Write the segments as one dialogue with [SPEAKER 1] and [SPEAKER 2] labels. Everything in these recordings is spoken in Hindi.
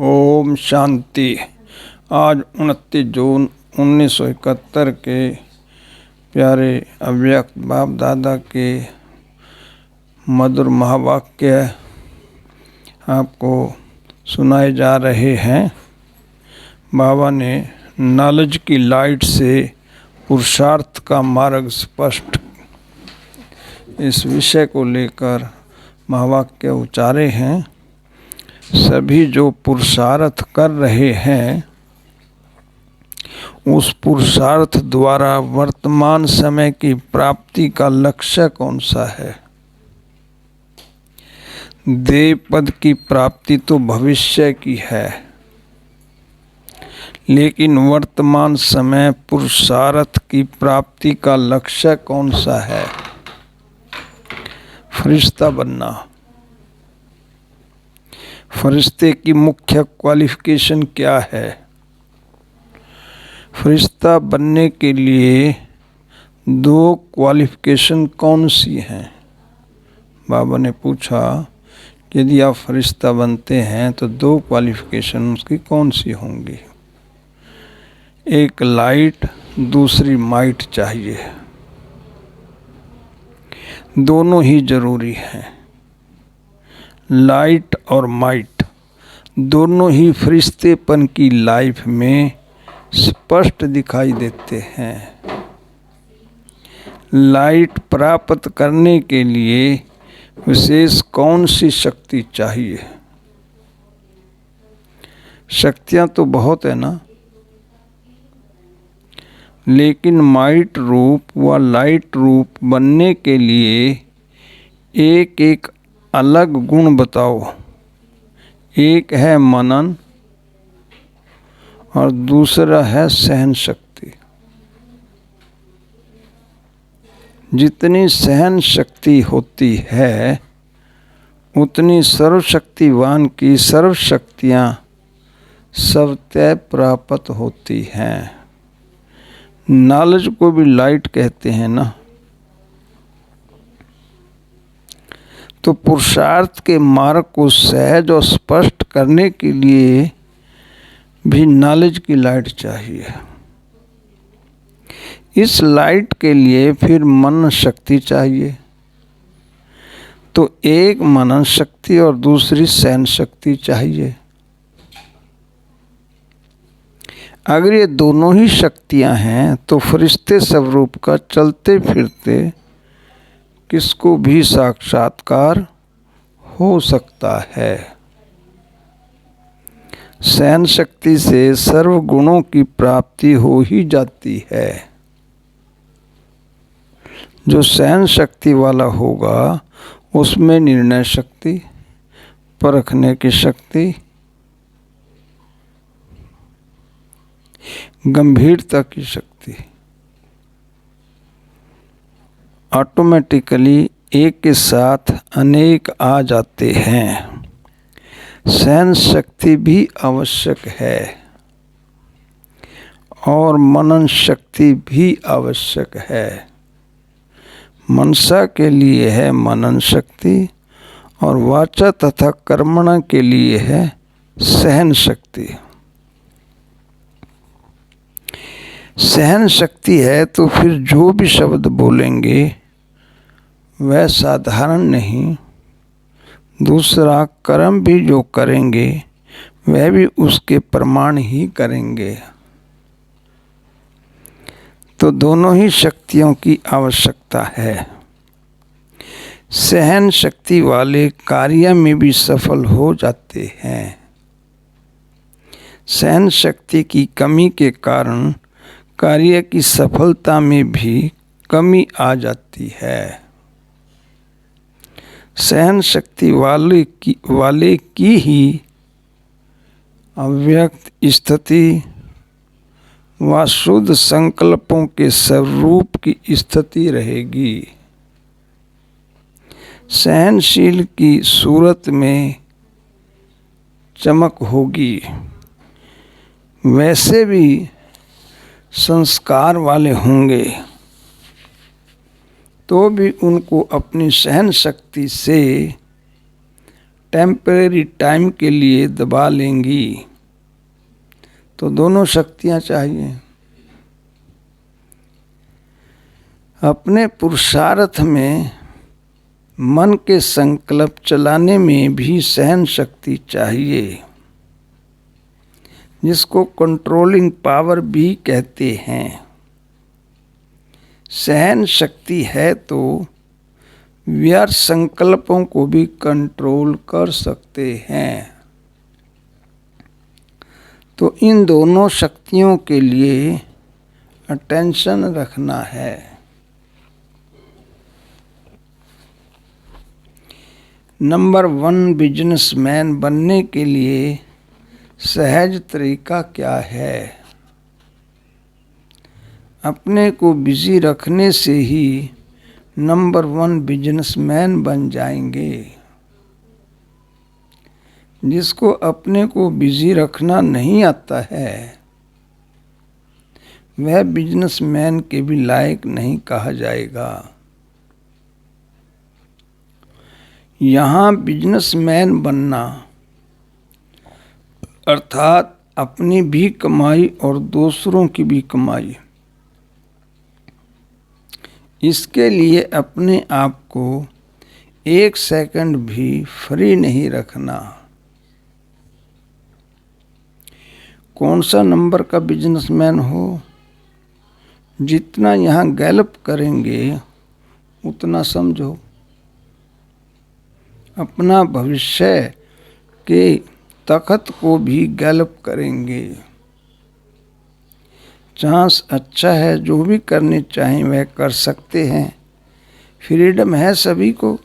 [SPEAKER 1] ओम शांति। आज 29 जून 1971 के प्यारे अव्यक्त बाप दादा के मधुर महावाक्य आपको सुनाए जा रहे हैं। बाबा ने नॉलेज की लाइट से पुरुषार्थ का मार्ग स्पष्ट, इस विषय को लेकर महावाक्य उच्चारे हैं। सभी जो पुरुषार्थ कर रहे हैं, उस पुरुषार्थ द्वारा वर्तमान समय की प्राप्ति का लक्ष्य कौन सा है? देव पद की प्राप्ति तो भविष्य की है, लेकिन वर्तमान समय पुरुषार्थ की प्राप्ति का लक्ष्य कौन सा है? फरिश्ता बनना। फरिश्ते की मुख्य क्वालिफिकेशन क्या है? फरिश्ता बनने के लिए दो क्वालिफिकेशन कौन सी हैं? बाबा ने पूछा कि यदि आप फरिश्ता बनते हैं तो दो क्वालिफिकेशन उसकी कौन सी होंगी? एक लाइट, दूसरी माइट चाहिए। दोनों ही जरूरी हैं। लाइट और माइट दोनों ही फरिश्तेपन की लाइफ में स्पष्ट दिखाई देते हैं। लाइट प्राप्त करने के लिए विशेष कौन सी शक्ति चाहिए? शक्तियां तो बहुत है ना, लेकिन माइट रूप व लाइट रूप बनने के लिए एक एक अलग गुण बताओ। एक है मनन और दूसरा है सहन शक्ति। जितनी सहन शक्ति होती है, उतनी सर्वशक्तिवान की सर्व शक्तियाँ स्वतः प्राप्त होती हैं। नॉलेज को भी लाइट कहते हैं ना। तो पुरुषार्थ के मार्ग को सहज और स्पष्ट करने के लिए भी नॉलेज की लाइट चाहिए। इस लाइट के लिए फिर मनन शक्ति चाहिए। तो एक मनन शक्ति और दूसरी सहन शक्ति चाहिए। अगर ये दोनों ही शक्तियां हैं तो फरिश्ते स्वरूप का चलते फिरते किसको भी साक्षात्कार हो सकता है। सहन शक्ति से सर्व गुणों की प्राप्ति हो ही जाती है। जो सहन शक्ति वाला होगा उसमें निर्णय शक्ति, परखने की शक्ति, गंभीरता की शक्ति ऑटोमेटिकली एक के साथ अनेक आ जाते हैं। सहन शक्ति भी आवश्यक है और मनन शक्ति भी आवश्यक है। मनसा के लिए है मनन शक्ति और वाचा तथा कर्मणा के लिए है सहन शक्ति। सहन शक्ति है तो फिर जो भी शब्द बोलेंगे वह साधारण नहीं, दूसरा कर्म भी जो करेंगे वह भी उसके प्रमाण ही करेंगे। तो दोनों ही शक्तियों की आवश्यकता है। सहन शक्ति वाले कार्य में भी सफल हो जाते हैं। सहन शक्ति की कमी के कारण कार्य की सफलता में भी कमी आ जाती है। सहन शक्ति वाले की ही अव्यक्त स्थिति व शुद्ध संकल्पों के स्वरूप की स्थिति रहेगी। सहनशील की सूरत में चमक होगी। वैसे भी संस्कार वाले होंगे तो भी उनको अपनी सहन शक्ति से टेम्परेरी टाइम के लिए दबा लेंगी। तो दोनों शक्तियाँ चाहिए। अपने पुरुषार्थ में मन के संकल्प चलाने में भी सहन शक्ति चाहिए, जिसको कंट्रोलिंग पावर भी कहते हैं। सहन शक्ति है तो व्यर्थ संकल्पों को भी कंट्रोल कर सकते हैं। तो इन दोनों शक्तियों के लिए अटेंशन रखना है। नंबर 1 बिजनेसमैन बनने के लिए सहज तरीका क्या है? अपने को बिजी रखने से ही नंबर 1 बिजनेसमैन बन जाएंगे। जिसको अपने को बिजी रखना नहीं आता है, वह बिजनेसमैन के भी लायक नहीं कहा जाएगा। यहाँ बिजनेसमैन बनना अर्थात अपनी भी कमाई और दूसरों की भी कमाई, इसके लिए अपने आप को 1 सेकंड भी फ्री नहीं रखना। कौन सा नंबर का बिजनेसमैन हो, जितना यहाँ गैलप करेंगे उतना समझो अपना भविष्य के तख्त को भी गैलप करेंगे। चांस अच्छा है, जो भी करने चाहें वह कर सकते हैं। फ्रीडम है सभी को।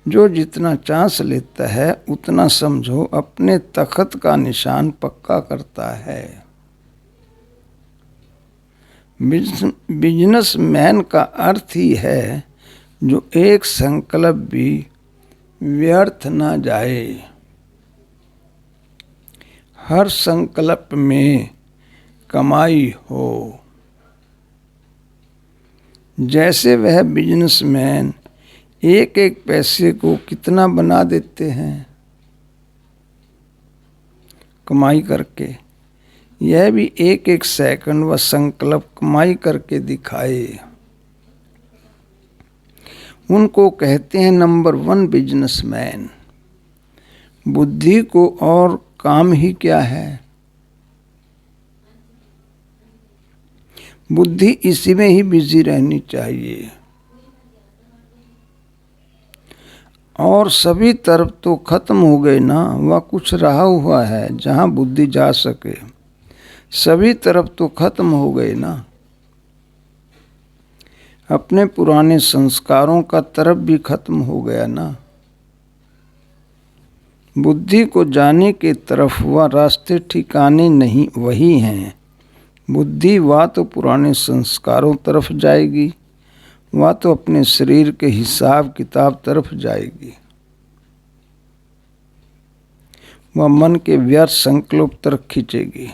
[SPEAKER 1] जो जितना चांस लेता है उतना समझो अपने तख्त का निशान पक्का करता है। बिजनेसमैन का अर्थ ही है जो एक संकल्प भी व्यर्थ ना जाए। हर संकल्प में कमाई हो। जैसे वह बिजनेसमैन एक एक पैसे को कितना बना देते हैं कमाई करके, यह भी एक एक सेकंड व संकल्प कमाई करके दिखाए। उनको कहते हैं नंबर 1 बिजनेसमैन। बुद्धि को और काम ही क्या है, बुद्धि इसी में ही बिजी रहनी चाहिए। और सभी तरफ तो खत्म हो गए ना, वह कुछ रहा हुआ है जहाँ बुद्धि जा सके। सभी तरफ तो खत्म हो गए ना। अपने पुराने संस्कारों का तरफ भी खत्म हो गया ना। बुद्धि को जाने के तरफ वह रास्ते ठिकाने नहीं वही हैं। बुद्धि वा तो पुराने संस्कारों तरफ जाएगी, वह तो अपने शरीर के हिसाब किताब तरफ जाएगी। वह मन के व्यर्थ संकल्प तरफ खींचेगी।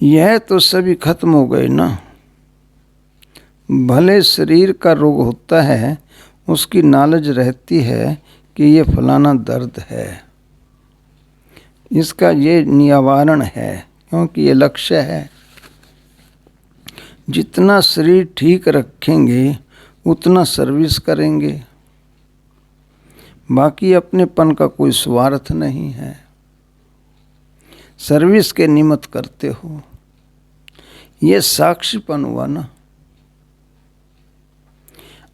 [SPEAKER 1] यह तो सभी खत्म हो गए ना। भले शरीर का रोग होता है, उसकी नॉलेज रहती है कि ये फलाना दर्द है, इसका ये निवारण है, क्योंकि ये लक्ष्य है। जितना शरीर ठीक रखेंगे उतना सर्विस करेंगे। बाकी अपनेपन का कोई स्वार्थ नहीं है। सर्विस के निमित्त करते हो, ये साक्षीपन हुआ ना।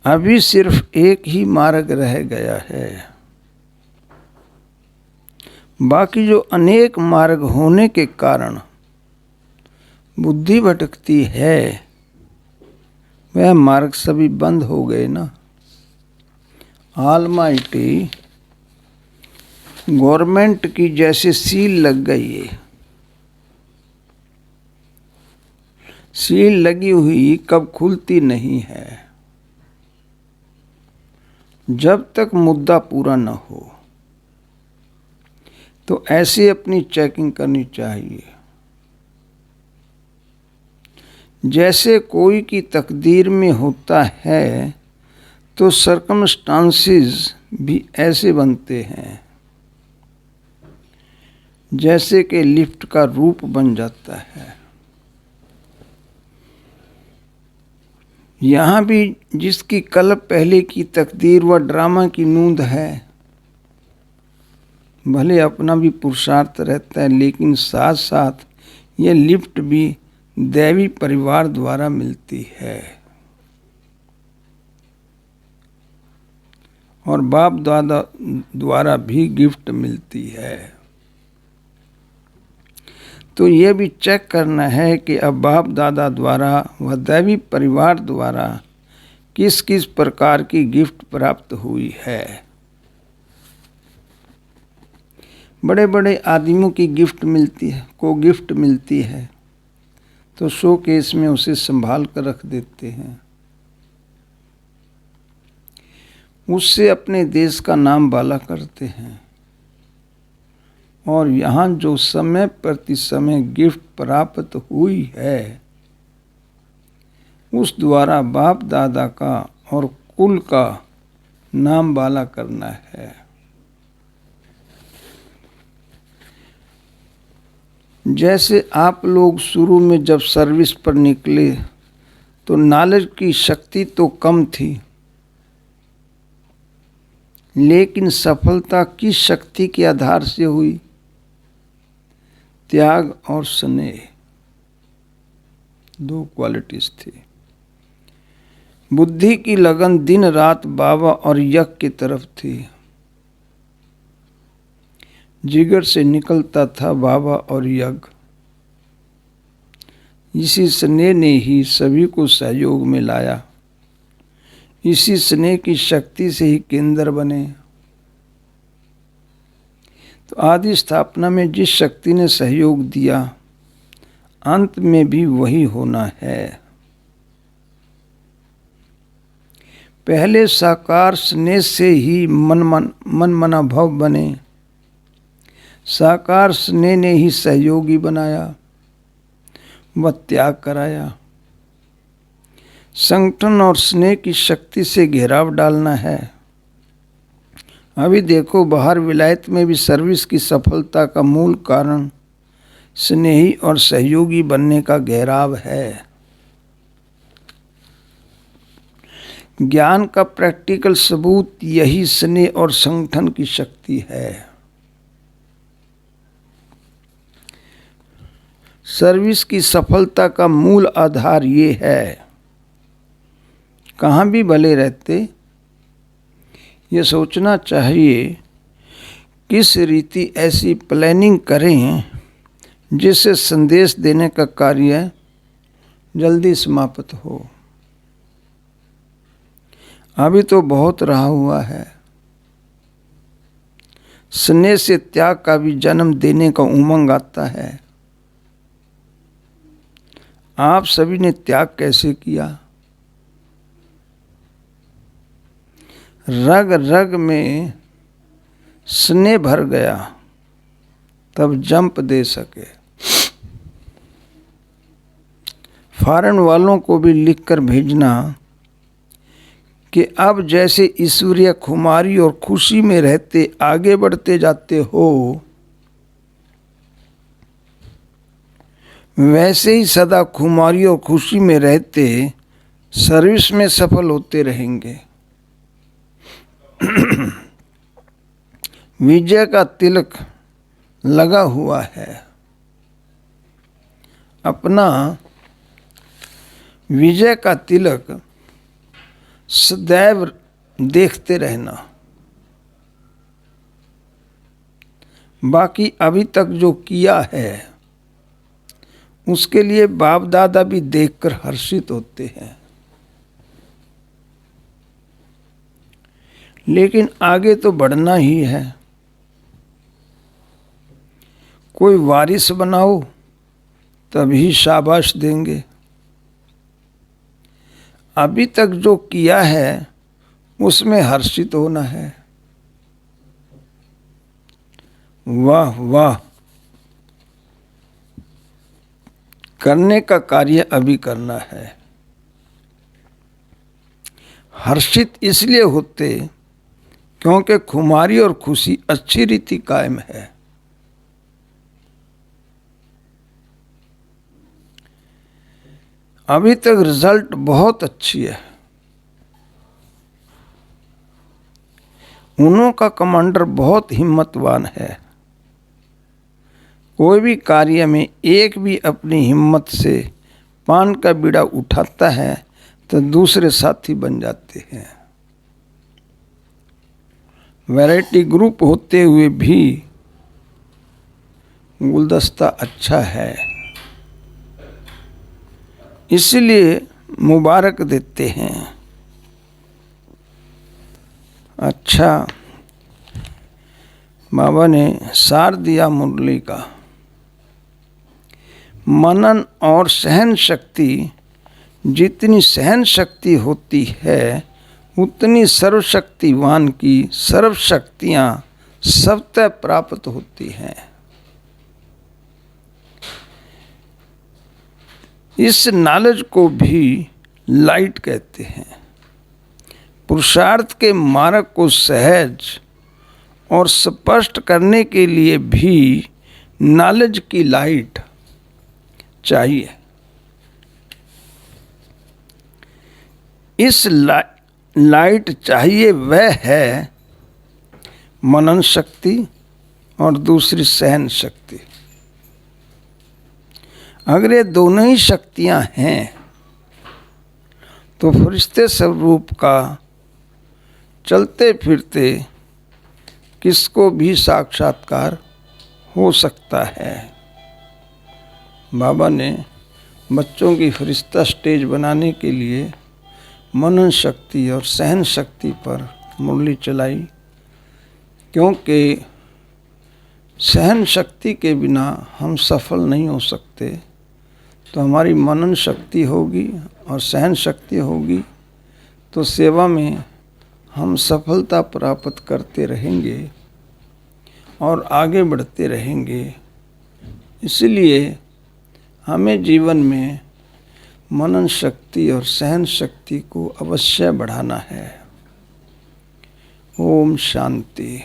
[SPEAKER 1] अभी सिर्फ एक ही मार्ग रह गया है। बाकी जो अनेक मार्ग होने के कारण बुद्धि भटकती है, वह मार्ग सभी बंद हो गए ना। ऑलमाइटी गवर्नमेंट की जैसे सील लग गई है। सील लगी हुई कब खुलती नहीं है, जब तक मुद्दा पूरा न हो। तो ऐसे अपनी चेकिंग करनी चाहिए। जैसे कोई की तकदीर में होता है तो सर्कमस्टांसेस भी ऐसे बनते हैं जैसे कि लिफ्ट का रूप बन जाता है। यहाँ भी जिसकी कल्प पहले की तकदीर व ड्रामा की नूंद है, भले अपना भी पुरुषार्थ रहता है, लेकिन साथ साथ यह लिफ्ट भी दैवी परिवार द्वारा मिलती है और बाप दादा द्वारा भी गिफ्ट मिलती है। तो यह भी चेक करना है कि अब बाप दादा द्वारा व दैवी परिवार द्वारा किस किस प्रकार की गिफ्ट प्राप्त हुई है। बड़े बड़े आदमियों की गिफ्ट मिलती है, को गिफ्ट मिलती है तो शोकेस में उसे संभाल कर रख देते हैं, उससे अपने देश का नाम बाला करते हैं। और यहाँ जो समय प्रति समय गिफ्ट प्राप्त हुई है, उस द्वारा बाप दादा का और कुल का नाम बाला करना है। जैसे आप लोग शुरू में जब सर्विस पर निकले तो नॉलेज की शक्ति तो कम थी, लेकिन सफलता किस शक्ति के आधार से हुई? त्याग और स्नेह, दो क्वालिटीज थी। बुद्धि की लगन दिन रात बाबा और यज्ञ की तरफ थी। जिगर से निकलता था बाबा और यज्ञ। इसी स्नेह ने ही सभी को सहयोग में लाया। इसी स्नेह की शक्ति से ही केंद्र बने। तो आदि स्थापना में जिस शक्ति ने सहयोग दिया, अंत में भी वही होना है। पहले साकार स्नेह से ही मन मना भाव बने। साकार स्नेह ने ही सहयोगी बनाया व त्याग कराया। संगठन और स्नेह की शक्ति से घेराव डालना है। अभी देखो, बाहर विलायत में भी सर्विस की सफलता का मूल कारण स्नेही और सहयोगी बनने का घेराव है। ज्ञान का प्रैक्टिकल सबूत यही स्नेह और संगठन की शक्ति है। सर्विस की सफलता का मूल आधार ये है। कहाँ भी भले रहते, ये सोचना चाहिए किस रीति ऐसी प्लानिंग करें जिससे संदेश देने का कार्य जल्दी समाप्त हो। अभी तो बहुत रहा हुआ है। स्नेह से त्याग का भी जन्म देने का उमंग आता है। आप सभी ने त्याग कैसे किया? रग रग में स्नेह भर गया, तब जंप दे सके। फॉरेन वालों को भी लिखकर भेजना कि अब जैसे ईश्वरीय खुमारी और खुशी में रहते आगे बढ़ते जाते हो, वैसे ही सदा खुमारी और खुशी में रहते सर्विस में सफल होते रहेंगे। विजय का तिलक लगा हुआ है। अपना विजय का तिलक सदैव देखते रहना। बाकी अभी तक जो किया है उसके लिए बाप दादा भी देखकर हर्षित होते हैं, लेकिन आगे तो बढ़ना ही है। कोई वारिस बनाओ तभी शाबाश देंगे। अभी तक जो किया है उसमें हर्षित होना है। वाह वाह, करने का कार्य अभी करना है। हर्षित इसलिए होते क्योंकि खुमारी और खुशी अच्छी रीति कायम है। अभी तक रिजल्ट बहुत अच्छी है। उन्हों का कमांडर बहुत हिम्मतवान है। कोई भी कार्य में एक भी अपनी हिम्मत से पान का बीड़ा उठाता है तो दूसरे साथी बन जाते हैं। वैरायटी ग्रुप होते हुए भी गुलदस्ता अच्छा है, इसलिए मुबारक देते हैं। अच्छा, बाबा ने सार दिया मुरली का। मनन और सहन शक्ति, जितनी सहन शक्ति होती है उतनी सर्वशक्तिवान की सर्व शक्तियाँ सबतः प्राप्त होती हैं। इस नॉलेज को भी लाइट कहते हैं। पुरुषार्थ के मार्ग को सहज और स्पष्ट करने के लिए भी नॉलेज की लाइट चाहिए। इस लाइट चाहिए वह है मनन शक्ति और दूसरी सहन शक्ति। अगर ये दोनों ही शक्तियां हैं तो फरिश्ते स्वरूप का चलते फिरते किसको भी साक्षात्कार हो सकता है। बाबा ने बच्चों की फरिश्ता स्टेज बनाने के लिए मनन शक्ति और सहन शक्ति पर मुरली चलाई, क्योंकि सहन शक्ति के बिना हम सफल नहीं हो सकते। तो हमारी मनन शक्ति होगी और सहन शक्ति होगी तो सेवा में हम सफलता प्राप्त करते रहेंगे और आगे बढ़ते रहेंगे। इसलिए हमें जीवन में मनन शक्ति और सहन शक्ति को अवश्य बढ़ाना है। ओम शांति।